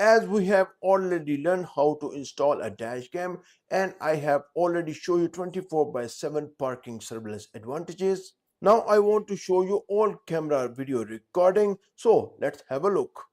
As we have already learned how to install a dash cam, and I have already shown you 24/7 parking surveillance advantages. Now I want to show you all camera video recording, so let's have a look.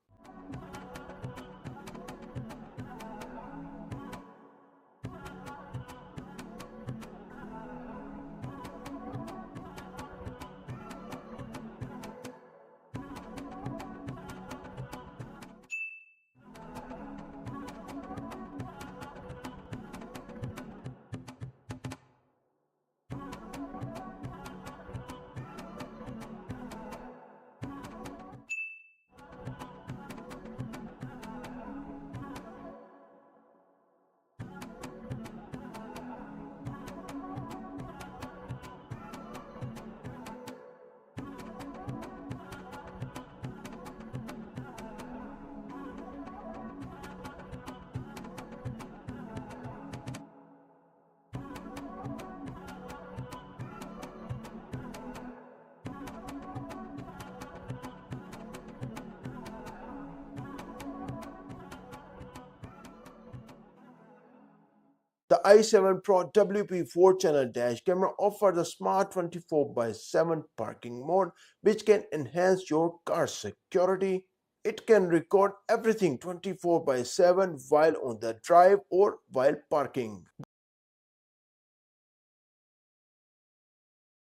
The i7 Pro WP 4-channel dash camera offers a smart 24/7 parking mode which can enhance your car's security. It can record everything 24/7 while on the drive or while parking.